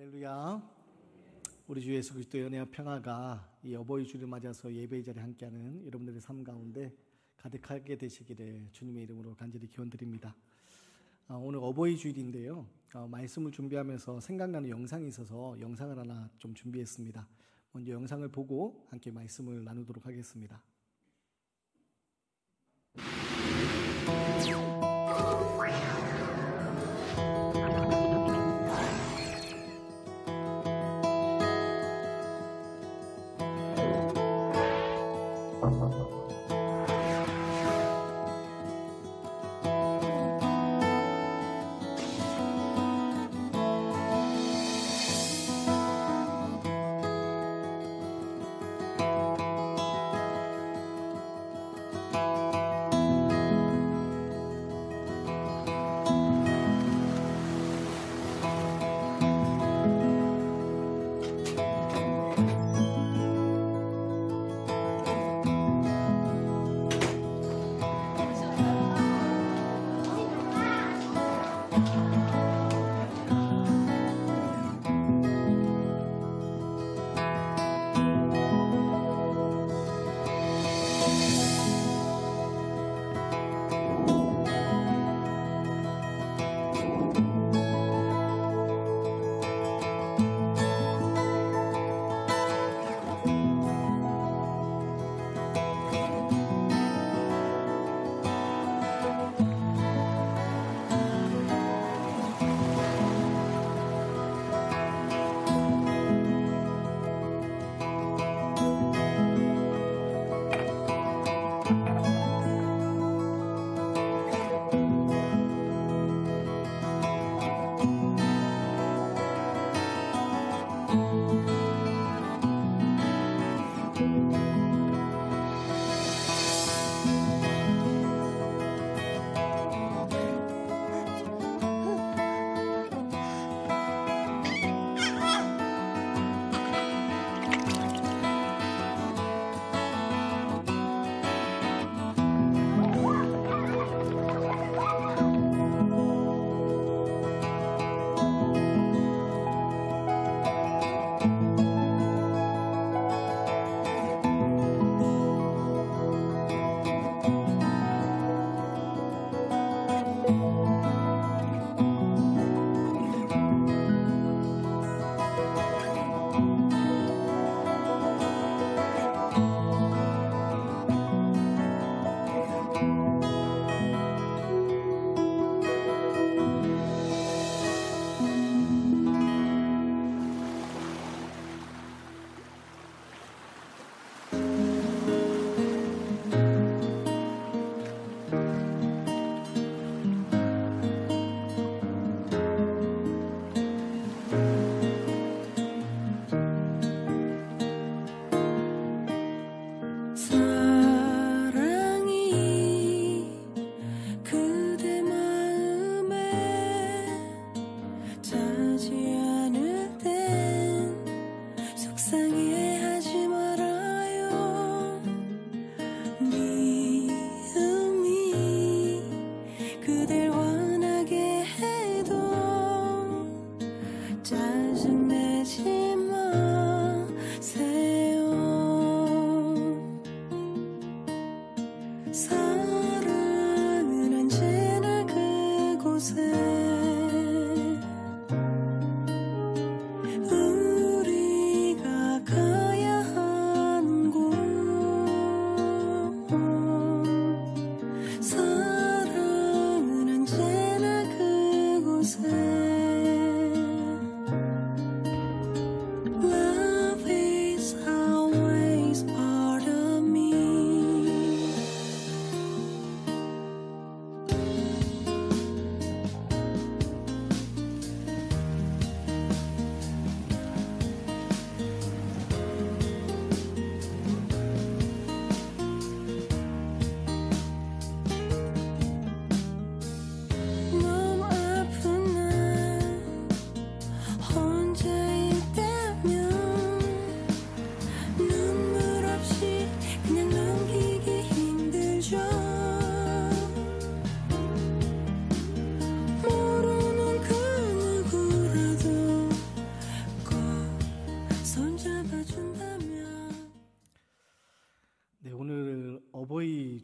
할렐루야. 우리 주 예수 그리스도의 은혜와 평화가 이 어버이 주를 맞아서 예배의 자리에 함께하는 여러분들의 삶 가운데 가득하게 되시기를 주님의 이름으로 간절히 기원드립니다. 오늘 어버이 주일인데요. 말씀을 준비하면서 생각나는 영상이 있어서 영상을 하나 좀 준비했습니다. 먼저 영상을 보고 함께 말씀을 나누도록 하겠습니다.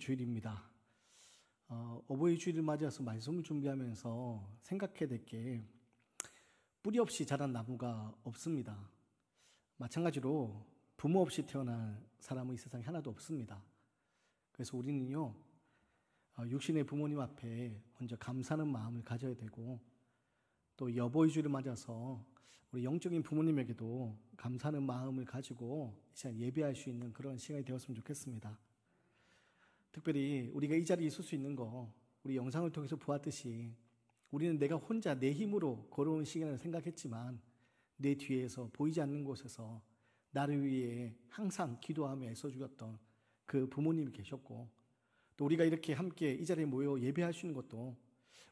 주일입니다. 어버이 주일을 맞이해서 말씀을 준비하면서 생각해야 될 게 뿌리 없이 자란 나무가 없습니다. 마찬가지로 부모 없이 태어난 사람은 이 세상에 하나도 없습니다. 그래서 우리는요, 육신의 부모님 앞에 먼저 감사하는 마음을 가져야 되고, 또 이 어버이 주일을 맞아서 우리 영적인 부모님에게도 감사하는 마음을 가지고 이 시간 예배할 수 있는 그런 시간이 되었으면 좋겠습니다. 특별히 우리가 이 자리에 있을 수 있는 거, 우리 영상을 통해서 보았듯이 우리는 내가 혼자 내 힘으로 걸어온 시간을 생각했지만 내 뒤에서 보이지 않는 곳에서 나를 위해 항상 기도하며 애써주었던 그 부모님이 계셨고, 또 우리가 이렇게 함께 이 자리에 모여 예배할 수 있는 것도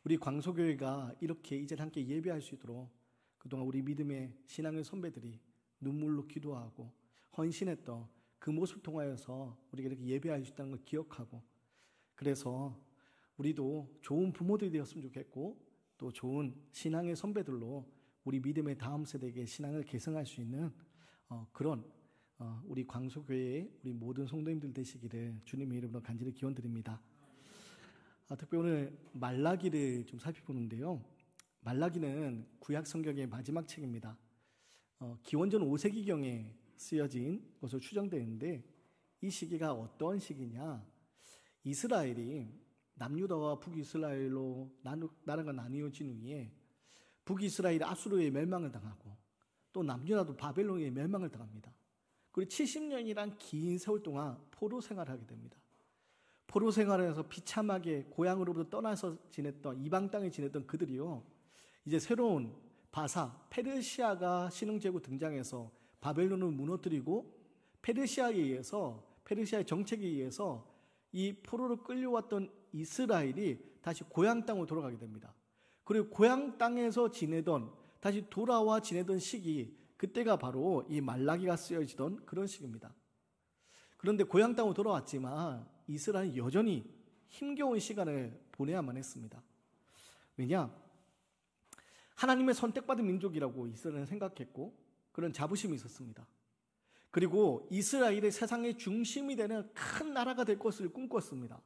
우리 광소교회가 이렇게 이 자리에 함께 예배할 수 있도록 그동안 우리 믿음의 신앙의 선배들이 눈물로 기도하고 헌신했던 그 모습을 통하여서 우리가 이렇게 예배할 수 있다는 걸 기억하고, 그래서 우리도 좋은 부모들이 되었으면 좋겠고 또 좋은 신앙의 선배들로 우리 믿음의 다음 세대에게 신앙을 계승할 수 있는 그런 우리 광소교회의 우리 모든 성도님들 되시기를 주님의 이름으로 간절히 기원드립니다. 특별히 오늘 말라기를 좀 살펴보는데요. 말라기는 구약 성경의 마지막 책입니다. 기원전 5세기경에 쓰여진 것으로 추정되는데, 이 시기가 어떤 시기냐, 이스라엘이 남유다와 북이스라엘로 나라가 나뉘어진 후에 북이스라엘이 아수르의 멸망을 당하고 또 남유다도 바벨론의 멸망을 당합니다. 그리고 70년이란 긴 세월 동안 포로 생활을 하게 됩니다. 포로 생활에서 비참하게 고향으로부터 떠나서 지냈던, 이방 땅에 지냈던 그들이요, 이제 새로운 바사 페르시아가 신흥제국 등장해서 바벨론을 무너뜨리고 페르시아의 정책에 의해서 이 포로로 끌려왔던 이스라엘이 다시 고향 땅으로 돌아가게 됩니다. 그리고 고향 땅에서 다시 돌아와 지내던 시기, 그때가 바로 이 말라기가 쓰여지던 그런 시기입니다. 그런데 고향 땅으로 돌아왔지만 이스라엘은 여전히 힘겨운 시간을 보내야만 했습니다. 왜냐? 하나님의 선택받은 민족이라고 이스라엘은 생각했고 그런 자부심이 있었습니다. 그리고 이스라엘의 세상의 중심이 되는 큰 나라가 될 것을 꿈꿨습니다.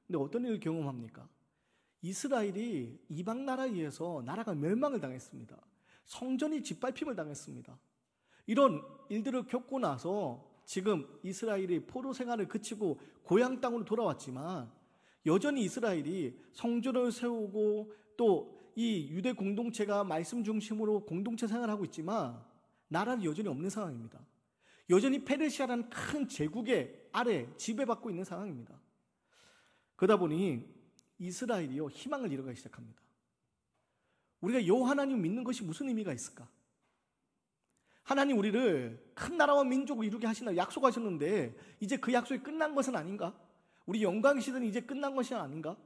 근데 어떤 일을 경험합니까? 이스라엘이 이방 나라에 의해서 나라가 멸망을 당했습니다. 성전이 짓밟힘을 당했습니다. 이런 일들을 겪고 나서 지금 이스라엘이 포로 생활을 그치고 고향 땅으로 돌아왔지만 여전히 이스라엘이 성전을 세우고 또 이 유대 공동체가 말씀 중심으로 공동체 생활을 하고 있지만 나라는 여전히 없는 상황입니다. 여전히 페르시아라는 큰 제국의 아래 지배받고 있는 상황입니다. 그러다 보니 이스라엘이요, 희망을 잃어가기 시작합니다. 우리가 여호와 하나님 믿는 것이 무슨 의미가 있을까? 하나님 우리를 큰 나라와 민족을 이루게 하신다 약속하셨는데 이제 그 약속이 끝난 것은 아닌가? 우리 영광의 시대는 이제 끝난 것이 아닌가?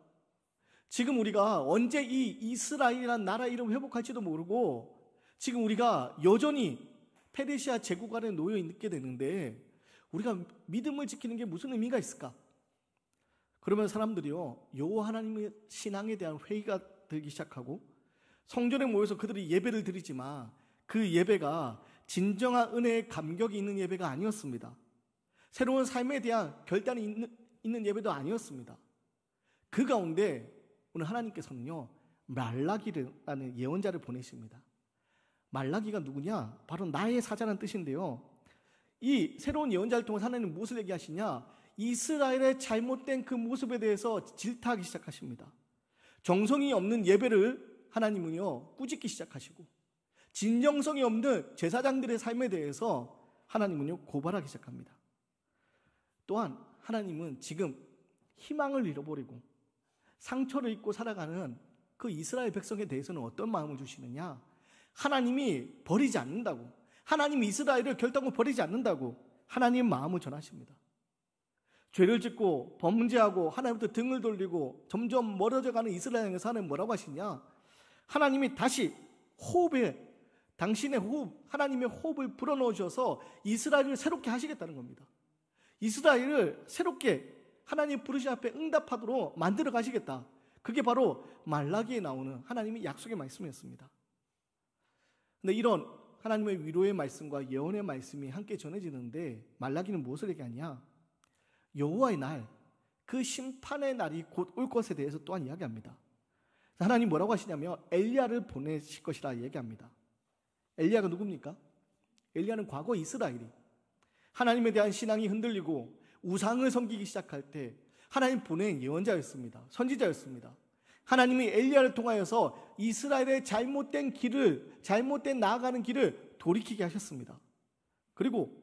지금 우리가 언제 이 이스라엘이라는 나라 이름을 회복할지도 모르고 지금 우리가 여전히 페르시아 제국 아래 놓여 있게 되는데 우리가 믿음을 지키는 게 무슨 의미가 있을까? 그러면 사람들이요, 여호와 하나님의 신앙에 대한 회의가 들기 시작하고 성전에 모여서 그들이 예배를 드리지만 그 예배가 진정한 은혜의 감격이 있는 예배가 아니었습니다. 새로운 삶에 대한 결단이 있는 예배도 아니었습니다. 그 가운데 오늘 하나님께서는요, 말라기라는 예언자를 보내십니다. 말라기가 누구냐? 바로 나의 사자라는 뜻인데요, 이 새로운 예언자를 통해 하나님은 무엇을 얘기하시냐? 이스라엘의 잘못된 그 모습에 대해서 질타하기 시작하십니다. 정성이 없는 예배를 하나님은요 꾸짖기 시작하시고 진정성이 없는 제사장들의 삶에 대해서 하나님은요 고발하기 시작합니다. 또한 하나님은 지금 희망을 잃어버리고 상처를 입고 살아가는 그 이스라엘 백성에 대해서는 어떤 마음을 주시느냐? 하나님이 버리지 않는다고, 하나님이 이스라엘을 결단코 버리지 않는다고 하나님의 마음을 전하십니다. 죄를 짓고 범죄하고 하나님부터 등을 돌리고 점점 멀어져가는 이스라엘에서 하나님 뭐라고 하시냐? 하나님이 다시 당신의 호흡, 하나님의 호흡을 불어넣으셔서 이스라엘을 새롭게 하시겠다는 겁니다. 이스라엘을 새롭게 하나님 부르신 앞에 응답하도록 만들어 가시겠다. 그게 바로 말라기에 나오는 하나님의 약속의 말씀이었습니다. 근데 이런 하나님의 위로의 말씀과 예언의 말씀이 함께 전해지는데 말라기는 무엇을 얘기하냐? 여호와의 날, 그 심판의 날이 곧 올 것에 대해서 또한 이야기합니다. 하나님 뭐라고 하시냐면 엘리야를 보내실 것이라 얘기합니다. 엘리야가 누굽니까? 엘리야는 과거 이스라엘이 하나님에 대한 신앙이 흔들리고 우상을 섬기기 시작할 때 하나님 보낸 예언자였습니다. 선지자였습니다. 하나님이 엘리야를 통하여서 이스라엘의 잘못된 나아가는 길을 돌이키게 하셨습니다. 그리고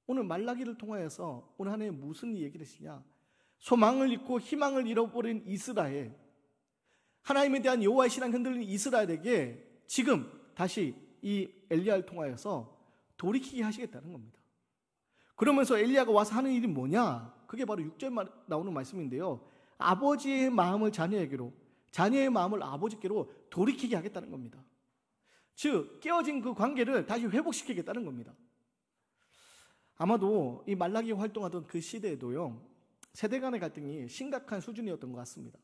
오늘 말라기를 통하여서 오늘 하나님 무슨 얘기를 하시냐? 소망을 잃고 희망을 잃어버린 이스라엘, 하나님에 대한 여호와의 신앙이 흔들린 이스라엘에게 지금 다시 이 엘리야를 통하여서 돌이키게 하시겠다는 겁니다. 그러면서 엘리야가 와서 하는 일이 뭐냐? 그게 바로 6절에 나오는 말씀인데요. 아버지의 마음을 자녀에게로, 자녀의 마음을 아버지께로 돌이키게 하겠다는 겁니다. 즉 깨어진 그 관계를 다시 회복시키겠다는 겁니다. 아마도 이 말라기 활동하던 그 시대에도요, 세대 간의 갈등이 심각한 수준이었던 것 같습니다.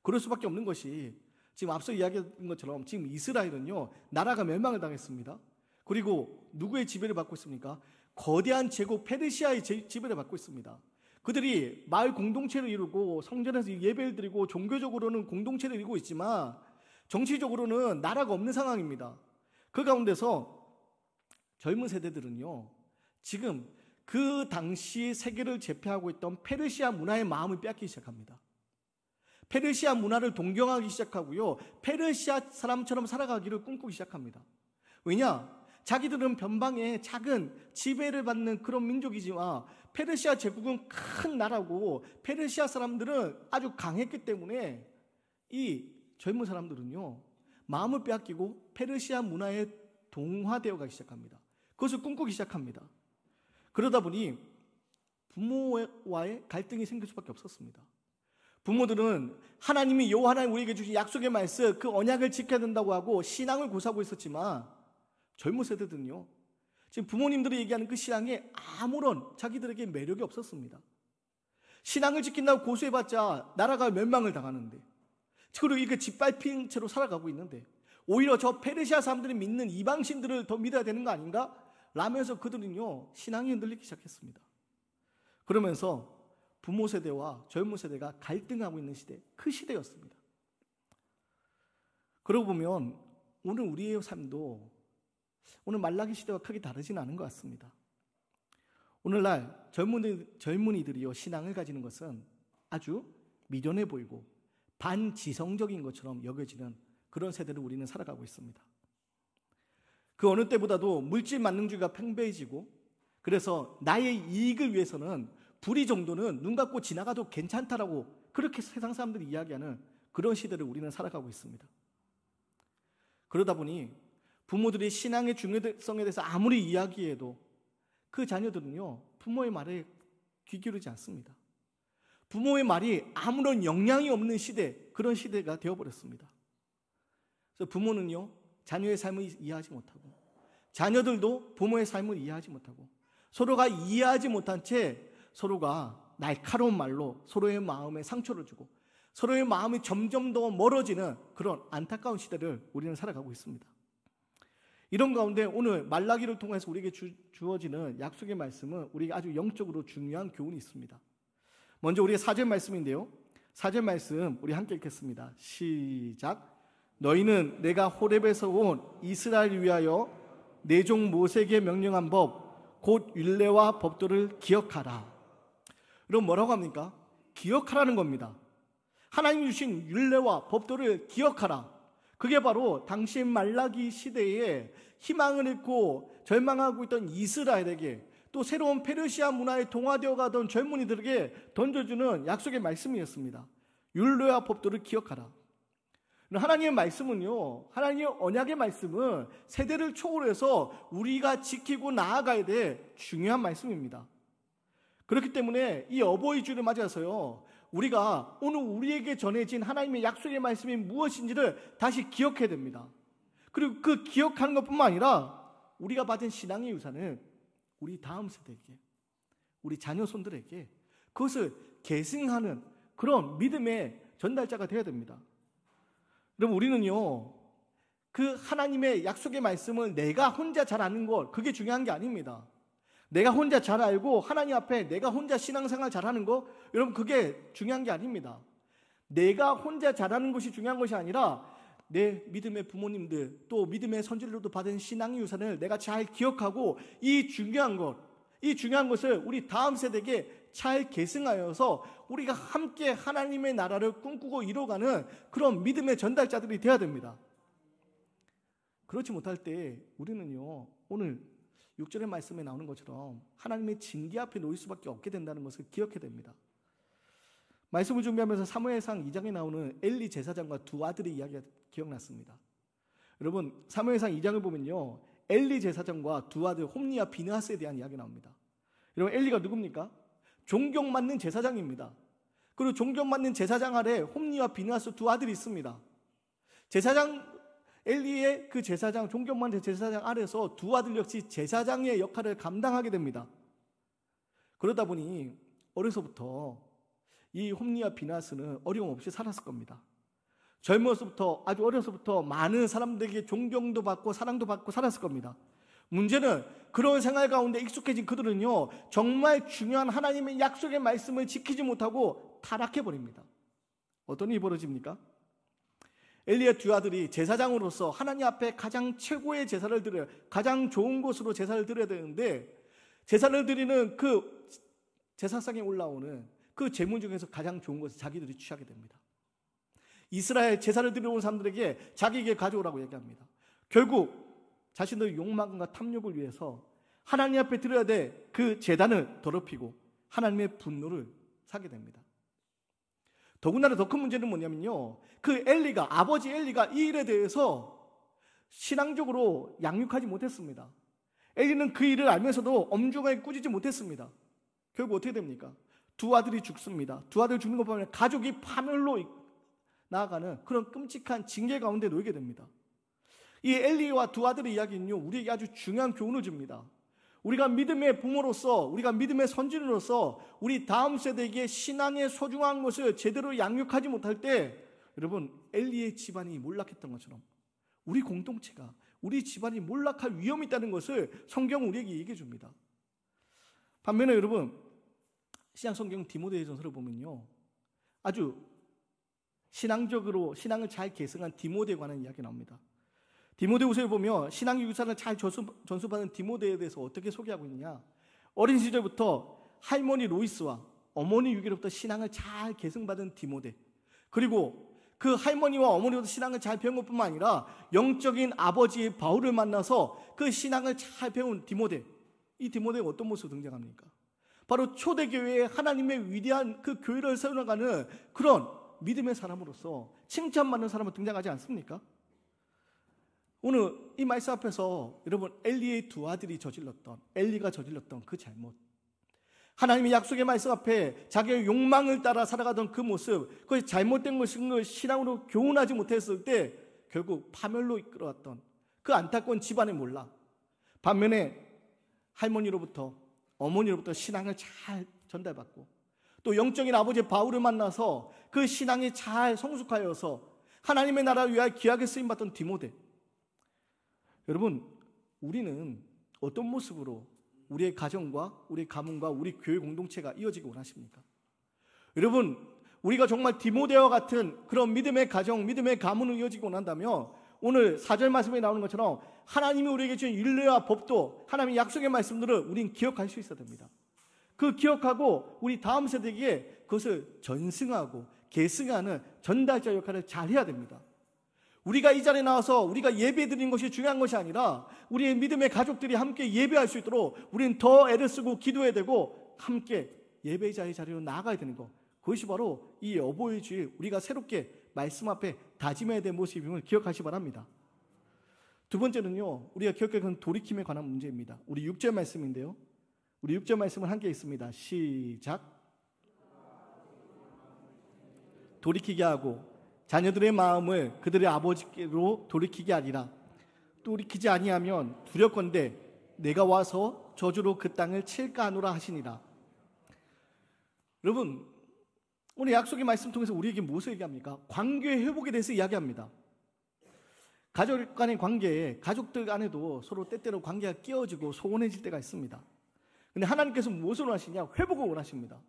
그럴 수밖에 없는 것이 지금 앞서 이야기한 것처럼 지금 이스라엘은요, 나라가 멸망을 당했습니다. 그리고 누구의 지배를 받고 있습니까? 거대한 제국 페르시아의 지배를 받고 있습니다. 그들이 마을 공동체를 이루고 성전에서 예배를 드리고 종교적으로는 공동체를 이루고 있지만 정치적으로는 나라가 없는 상황입니다. 그 가운데서 젊은 세대들은요, 지금 그 당시 세계를 제패하고 있던 페르시아 문화의 마음을 빼앗기기 시작합니다. 페르시아 문화를 동경하기 시작하고요, 페르시아 사람처럼 살아가기를 꿈꾸기 시작합니다. 왜냐? 자기들은 변방의 작은 지배를 받는 그런 민족이지만 페르시아 제국은 큰 나라고 페르시아 사람들은 아주 강했기 때문에 이 젊은 사람들은요, 마음을 빼앗기고 페르시아 문화에 동화되어 가기 시작합니다. 그것을 꿈꾸기 시작합니다. 그러다 보니 부모와의 갈등이 생길 수밖에 없었습니다. 부모들은 하나님이 여호와 하나님 우리에게 주신 약속의 말씀, 그 언약을 지켜야 된다고 하고 신앙을 고수하고 있었지만 젊은 세대들은요, 지금 부모님들이 얘기하는 그 신앙에 아무런 자기들에게 매력이 없었습니다. 신앙을 지킨다고 고수해봤자 나라가 멸망을 당하는데, 그리고 이게 짓밟힌 채로 살아가고 있는데 오히려 저 페르시아 사람들이 믿는 이방신들을 더 믿어야 되는 거 아닌가? 라면서 그들은요, 신앙이 흔들리기 시작했습니다. 그러면서 부모 세대와 젊은 세대가 갈등하고 있는 시대, 그 시대였습니다. 그러고 보면 오늘 우리의 삶도 오늘 말라기 시대와 크게 다르지는 않은 것 같습니다. 오늘날 젊은이들이요, 신앙을 가지는 것은 아주 미련해 보이고 반지성적인 것처럼 여겨지는 그런 세대를 우리는 살아가고 있습니다. 그 어느 때보다도 물질 만능주의가 팽배해지고, 그래서 나의 이익을 위해서는 불의 정도는 눈 감고 지나가도 괜찮다라고 그렇게 세상 사람들이 이야기하는 그런 시대를 우리는 살아가고 있습니다. 그러다 보니 부모들이 신앙의 중요성에 대해서 아무리 이야기해도 그 자녀들은요, 부모의 말에 귀 기울이지 않습니다. 부모의 말이 아무런 영향이 없는 시대, 그런 시대가 되어버렸습니다. 그래서 부모는요, 자녀의 삶을 이해하지 못하고, 자녀들도 부모의 삶을 이해하지 못하고, 서로가 이해하지 못한 채 서로가 날카로운 말로 서로의 마음에 상처를 주고 서로의 마음이 점점 더 멀어지는 그런 안타까운 시대를 우리는 살아가고 있습니다. 이런 가운데 오늘 말라기를 통해서 우리에게 주어지는 약속의 말씀은 우리에게 아주 영적으로 중요한 교훈이 있습니다. 먼저 우리의 4절 말씀인데요, 4절 말씀 우리 함께 읽겠습니다. 시작. 너희는 내가 호렙에서 온 이스라엘을 위하여 내 종 모세에게 명령한 법 곧 율례와 법도를 기억하라. 그럼 뭐라고 합니까? 기억하라는 겁니다. 하나님이 주신 율례와 법도를 기억하라. 그게 바로 당시 말라기 시대에 희망을 잃고 절망하고 있던 이스라엘에게, 또 새로운 페르시아 문화에 동화되어 가던 젊은이들에게 던져주는 약속의 말씀이었습니다. 율례와 법도를 기억하라. 하나님의 말씀은요, 하나님의 언약의 말씀은 세대를 초월해서 우리가 지키고 나아가야 될 중요한 말씀입니다. 그렇기 때문에 이 어버이 주를 맞아서요, 우리가 오늘 우리에게 전해진 하나님의 약속의 말씀이 무엇인지를 다시 기억해야 됩니다. 그리고 그 기억하는 것뿐만 아니라 우리가 받은 신앙의 유산을 우리 다음 세대에게, 우리 자녀손들에게 그것을 계승하는 그런 믿음의 전달자가 되어야 됩니다. 여러분, 우리는요, 그 하나님의 약속의 말씀을 내가 혼자 잘 아는 것, 그게 중요한 게 아닙니다. 내가 혼자 잘 알고 하나님 앞에 내가 혼자 신앙생활 잘하는 거, 여러분 그게 중요한 게 아닙니다. 내가 혼자 잘하는 것이 중요한 것이 아니라 내 믿음의 부모님들, 또 믿음의 선진들로부터 받은 신앙의 유산을 내가 잘 기억하고 이 중요한 것을 우리 다음 세대에게 잘 계승하여서 우리가 함께 하나님의 나라를 꿈꾸고 이뤄가는 그런 믿음의 전달자들이 되어야 됩니다. 그렇지 못할 때 우리는요, 오늘 6절의 말씀에 나오는 것처럼 하나님의 징계 앞에 놓일 수밖에 없게 된다는 것을 기억해야 됩니다. 말씀을 준비하면서 사무엘상 2장에 나오는 엘리 제사장과 두 아들의 이야기가 기억났습니다. 여러분, 사무엘상 2장을 보면요, 엘리 제사장과 두 아들 홈니와 비느하스에 대한 이야기 나옵니다. 여러분, 엘리가 누굽니까? 존경받는 제사장입니다. 그리고 존경받는 제사장 아래 홈니와 비느하스 두 아들이 있습니다. 엘리의 그 제사장, 존경받는 제사장 아래서 두 아들 역시 제사장의 역할을 감당하게 됩니다. 그러다 보니 어려서부터 이 홈니와 비느하스는 어려움 없이 살았을 겁니다. 젊어서부터, 아주 어려서부터 많은 사람들에게 존경도 받고 사랑도 받고 살았을 겁니다. 문제는 그런 생활 가운데 익숙해진 그들은요, 정말 중요한 하나님의 약속의 말씀을 지키지 못하고 타락해버립니다. 어떤 일이 벌어집니까? 엘리의 두 아들이 제사장으로서 하나님 앞에 가장 최고의 제사를 드려야, 가장 좋은 곳으로 제사를 드려야 되는데, 제사를 드리는 그 제사상에 올라오는 그 제물 중에서 가장 좋은 것을 자기들이 취하게 됩니다. 이스라엘 제사를 드리러 온 사람들에게 자기에게 가져오라고 얘기합니다. 결국 자신들의 욕망과 탐욕을 위해서 하나님 앞에 드려야 될 그 제단을 더럽히고 하나님의 분노를 사게 됩니다. 더군다나 더 큰 문제는 뭐냐면요, 그 아버지 엘리가 이 일에 대해서 신앙적으로 양육하지 못했습니다. 엘리는 그 일을 알면서도 엄중하게 꾸짖지 못했습니다. 결국 어떻게 됩니까? 두 아들이 죽습니다. 두 아들 죽는 것 보면 가족이 파멸로 나아가는 그런 끔찍한 징계 가운데 놓이게 됩니다. 이 엘리와 두 아들의 이야기는요, 우리에게 아주 중요한 교훈을 줍니다. 우리가 믿음의 부모로서, 우리가 믿음의 선진으로서 우리 다음 세대에게 신앙의 소중한 것을 제대로 양육하지 못할 때, 여러분, 엘리의 집안이 몰락했던 것처럼 우리 공동체가, 우리 집안이 몰락할 위험이 있다는 것을 성경은 우리에게 얘기해 줍니다. 반면에 여러분, 신약성경 디모데전서를 보면요, 아주 신앙적으로 신앙을 잘 계승한 디모데에 관한 이야기 나옵니다. 디모데후서에 보면 신앙의 유산을 잘 전수받은 디모데에 대해서 어떻게 소개하고 있느냐, 어린 시절부터 할머니 로이스와 어머니 유기로부터 신앙을 잘 계승받은 디모데, 그리고 그 할머니와 어머니로부터 신앙을 잘 배운 것뿐만 아니라 영적인 아버지 바울을 만나서 그 신앙을 잘 배운 디모데, 이 디모데가 어떤 모습으로 등장합니까? 바로 초대교회에 하나님의 위대한 그 교회를 세워나가는 그런 믿음의 사람으로서 칭찬받는 사람으로 등장하지 않습니까? 오늘 이 말씀 앞에서 여러분, 엘리의 두 아들이 엘리가 저질렀던 그 잘못, 하나님의 약속의 말씀 앞에 자기의 욕망을 따라 살아가던 그 모습, 그것이 잘못된 것인 걸 신앙으로 교훈하지 못했을 때 결국 파멸로 이끌어왔던 그 안타까운 집안의 몰락, 반면에 할머니로부터, 어머니로부터 신앙을 잘 전달받고 또 영적인 아버지 바울을 만나서 그 신앙이 잘 성숙하여서 하나님의 나라를 위하여 귀하게 쓰임받던 디모데, 여러분, 우리는 어떤 모습으로 우리의 가정과 우리 가문과 우리 교회 공동체가 이어지기 원하십니까? 여러분, 우리가 정말 디모데와 같은 그런 믿음의 가정, 믿음의 가문을 이어지기 원한다면 오늘 4절 말씀에 나오는 것처럼 하나님이 우리에게 주신 율례와 법도, 하나님의 약속의 말씀들을 우리는 기억할 수 있어야 됩니다. 그 기억하고 우리 다음 세대에게 그것을 전승하고 계승하는 전달자 역할을 잘 해야 됩니다. 우리가 이 자리에 나와서 우리가 예배 드리는 것이 중요한 것이 아니라 우리의 믿음의 가족들이 함께 예배할 수 있도록 우리는 더 애를 쓰고 기도해야 되고 함께 예배자의 자리로 나아가야 되는 것, 그것이 바로 이 어버이 주일 우리가 새롭게 말씀 앞에 다짐해야 될 모습임을 기억하시 바랍니다. 두 번째는요, 우리가 기억해야 하는 돌이킴에 관한 문제입니다. 우리 6절 말씀인데요, 우리 6절 말씀을 함께 읽습니다. 시작. 돌이키게 하고 자녀들의 마음을 그들의 아버지께로 돌이키게 하리라. 돌이키지 아니하면 두렵건대 내가 와서 저주로 그 땅을 칠까 하노라 하시니라. 여러분, 오늘 약속의 말씀 통해서 우리에게 무엇을 얘기합니까? 관계의 회복에 대해서 이야기합니다. 가족 간의 관계에, 가족들 간에도 서로 때때로 관계가 끼어지고 소원해질 때가 있습니다. 근데 하나님께서 무엇을 원하시냐? 회복을 원하십니다.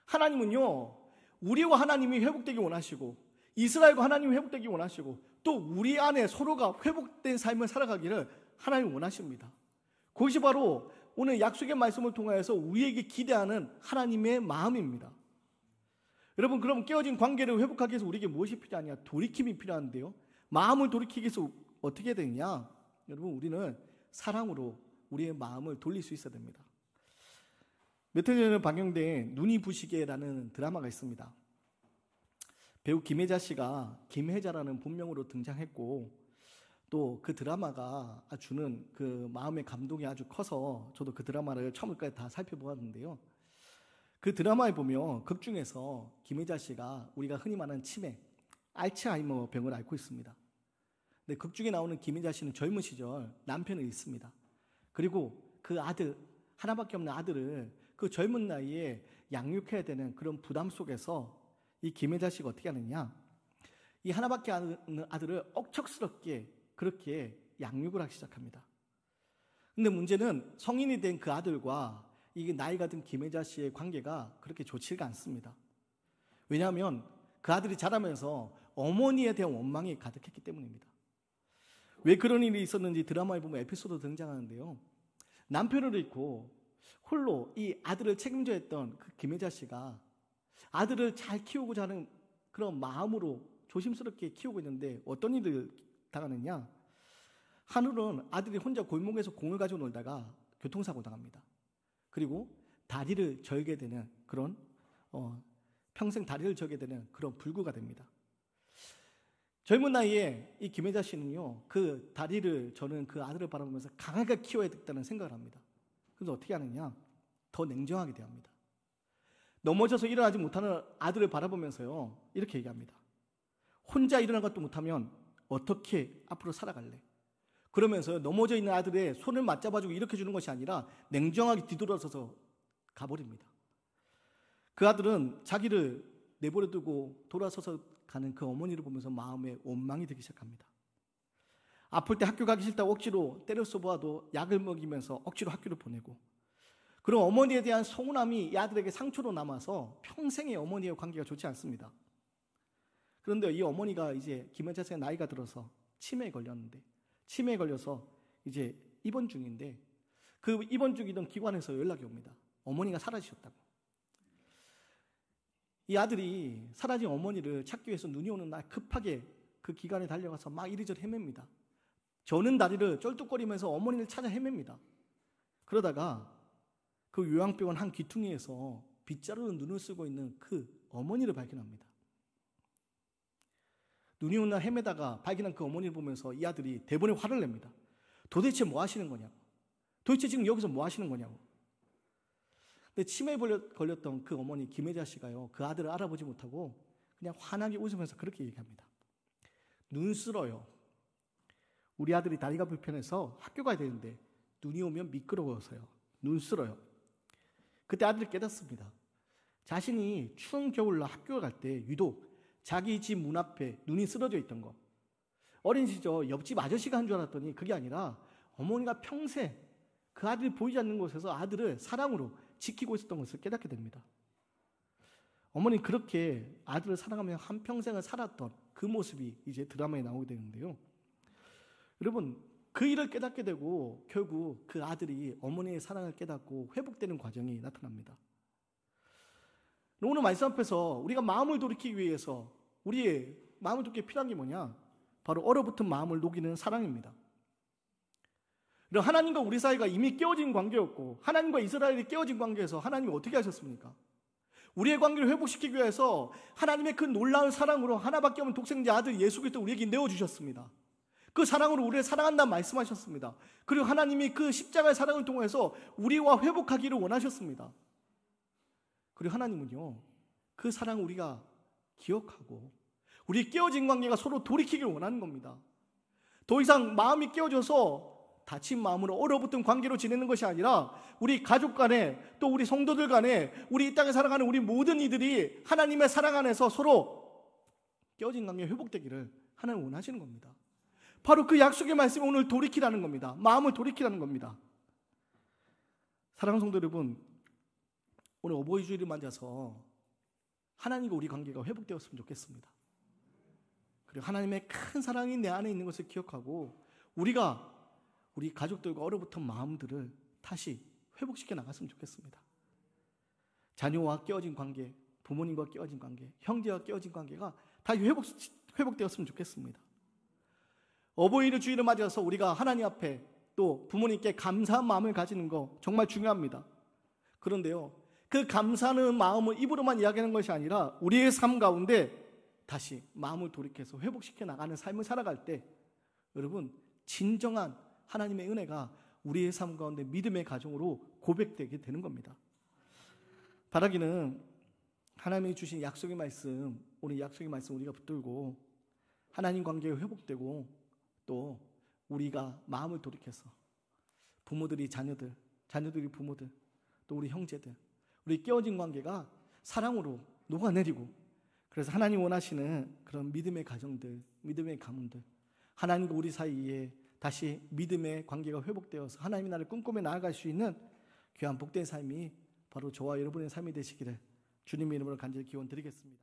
하나님은요, 우리와 하나님이 회복되기 원하시고, 이스라엘과 하나님이 회복되기 원하시고, 또 우리 안에 서로가 회복된 삶을 살아가기를 하나님이 원하십니다. 그것이 바로 오늘 약속의 말씀을 통하여서 우리에게 기대하는 하나님의 마음입니다. 여러분, 그럼 깨어진 관계를 회복하기 위해서 우리에게 무엇이 필요하냐? 돌이킴이 필요한데요. 마음을 돌이키기 위해서 어떻게 되느냐? 여러분, 우리는 사랑으로 우리의 마음을 돌릴 수 있어야 됩니다. 몇 해 전에 방영된 눈이 부시게라는 드라마가 있습니다. 배우 김혜자 씨가 김혜자라는 본명으로 등장했고, 또 그 드라마가 주는 그 마음의 감동이 아주 커서 저도 그 드라마를 처음까지 다 살펴보았는데요. 그 드라마에 보면 극 중에서 김혜자 씨가 우리가 흔히 말하는 치매, 알츠하이머 병을 앓고 있습니다. 근데 극 중에 나오는 김혜자 씨는 젊은 시절 남편을 잃습니다. 그리고 그 아들, 하나밖에 없는 아들을 그 젊은 나이에 양육해야 되는 그런 부담 속에서 이 김혜자 씨가 어떻게 하느냐? 이 하나밖에 없는 아들을 억척스럽게 그렇게 양육을 하기 시작합니다. 근데 문제는 성인이 된 그 아들과 이게 나이가 든 김혜자 씨의 관계가 그렇게 좋지가 않습니다. 왜냐하면 그 아들이 자라면서 어머니에 대한 원망이 가득했기 때문입니다. 왜 그런 일이 있었는지 드라마에 보면 에피소드 등장하는데요. 남편을 잃고 홀로 이 아들을 책임져야 했던 그 김혜자 씨가 아들을 잘 키우고자 하는 그런 마음으로 조심스럽게 키우고 있는데 어떤 일을 당하느냐? 한울은 아들이 혼자 골목에서 공을 가지고 놀다가 교통사고 당합니다. 그리고 다리를 절게 되는 그런 평생 다리를 절게 되는 그런 불구가 됩니다. 젊은 나이에 이 김혜자 씨는요, 그 다리를 저는 그 아들을 바라보면서 강하게 키워야겠다는 생각을 합니다. 그래서 어떻게 하느냐? 더 냉정하게 대합니다. 넘어져서 일어나지 못하는 아들을 바라보면서요, 이렇게 얘기합니다. 혼자 일어난 것도 못하면 어떻게 앞으로 살아갈래? 그러면서 넘어져 있는 아들의 손을 맞잡아주고 이렇게 주는 것이 아니라 냉정하게 뒤돌아서서 가버립니다. 그 아들은 자기를 내버려 두고 돌아서서 가는 그 어머니를 보면서 마음에 원망이 되기 시작합니다. 아플 때 학교 가기 싫다고 억지로 때려 쏘아도 약을 먹이면서 억지로 학교를 보내고, 그런 어머니에 대한 서운함이 이 아들에게 상처로 남아서 평생의 어머니의 관계가 좋지 않습니다. 그런데 이 어머니가 이제 김혜자 씨가 나이가 들어서 치매에 걸렸는데, 치매에 걸려서 이제 입원 중인데, 그 입원 중이던 기관에서 연락이 옵니다. 어머니가 사라지셨다고. 이 아들이 사라진 어머니를 찾기 위해서 눈이 오는 날 급하게 그 기관에 달려가서 막 이리저리 헤맵니다. 저는 다리를 쩔뚝거리면서 어머니를 찾아 헤맵니다. 그러다가 그 요양병원 한 귀퉁이에서 빗자루로 눈을 쓰고 있는 그 어머니를 발견합니다. 눈이 오는 날 헤매다가 발견한 그 어머니를 보면서 이 아들이 대번에 화를 냅니다. 도대체 뭐 하시는 거냐고. 도대체 지금 여기서 뭐 하시는 거냐고. 근데 치매에 걸렸던 그 어머니 김혜자 씨가요, 그 아들을 알아보지 못하고 그냥 환하게 웃으면서 그렇게 얘기합니다. 눈 쓸어요. 우리 아들이 다리가 불편해서 학교 가야 되는데 눈이 오면 미끄러워서요. 눈 쓸어요. 그때 아들이 깨닫습니다. 자신이 추운 겨울날 학교 갈 때 유독 자기 집 문 앞에 눈이 쓰러져 있던 거, 어린 시절 옆집 아저씨가 한 줄 알았더니 그게 아니라 어머니가 평생 그 아들이 보이지 않는 곳에서 아들을 사랑으로 지키고 있었던 것을 깨닫게 됩니다. 어머니는 그렇게 아들을 사랑하며 한평생을 살았던 그 모습이 이제 드라마에 나오게 되는데요. 여러분, 그 일을 깨닫게 되고 결국 그 아들이 어머니의 사랑을 깨닫고 회복되는 과정이 나타납니다. 오늘 말씀 앞에서 우리가 마음을 돌이키기 위해서 우리의 마음을 돌이키기 필요한 게 뭐냐? 바로 얼어붙은 마음을 녹이는 사랑입니다. 하나님과 우리 사이가 이미 깨어진 관계였고, 하나님과 이스라엘이 깨어진 관계에서 하나님이 어떻게 하셨습니까? 우리의 관계를 회복시키기 위해서 하나님의 그 놀라운 사랑으로 하나밖에 없는 독생자 아들 예수 그리스도 우리에게 내어주셨습니다. 그 사랑으로 우리를 사랑한다는 말씀하셨습니다. 그리고 하나님이 그 십자가의 사랑을 통해서 우리와 회복하기를 원하셨습니다. 그리고 하나님은요, 그 사랑을 우리가 기억하고 우리 깨어진 관계가 서로 돌이키기를 원하는 겁니다. 더 이상 마음이 깨어져서 다친 마음으로 얼어붙은 관계로 지내는 것이 아니라 우리 가족 간에, 또 우리 성도들 간에, 우리 이 땅에 살아가는 우리 모든 이들이 하나님의 사랑 안에서 서로 깨어진 관계가 회복되기를 하나님 원하시는 겁니다. 바로 그 약속의 말씀이 오늘 돌이키라는 겁니다. 마음을 돌이키라는 겁니다. 사랑하는 성도 여러분, 오늘 어버이 주일을 맞아서 하나님과 우리 관계가 회복되었으면 좋겠습니다. 그리고 하나님의 큰 사랑이 내 안에 있는 것을 기억하고 우리가 우리 가족들과 얼어붙은 마음들을 다시 회복시켜 나갔으면 좋겠습니다. 자녀와 깨어진 관계, 부모님과 깨어진 관계, 형제와 깨어진 관계가 다시 회복되었으면 좋겠습니다. 어버이를 주일을 맞아서 우리가 하나님 앞에 또 부모님께 감사한 마음을 가지는 거 정말 중요합니다. 그런데요, 그 감사하는 마음을 입으로만 이야기하는 것이 아니라 우리의 삶 가운데 다시 마음을 돌이켜서 회복시켜 나가는 삶을 살아갈 때 여러분, 진정한 하나님의 은혜가 우리의 삶 가운데 믿음의 가정으로 고백되게 되는 겁니다. 바라기는 하나님이 주신 약속의 말씀, 오늘 약속의 말씀 우리가 붙들고 하나님 관계가 회복되고 또 우리가 마음을 돌이켜서 부모들이 자녀들, 자녀들이 부모들, 또 우리 형제들, 우리 깨어진 관계가 사랑으로 녹아내리고 그래서 하나님 원하시는 그런 믿음의 가정들, 믿음의 가문들, 하나님과 우리 사이에 다시 믿음의 관계가 회복되어서 하나님의 나라를 꿈꾸며 나아갈 수 있는 귀한 복된 삶이 바로 저와 여러분의 삶이 되시기를 주님의 이름으로 간절히 기원드리겠습니다.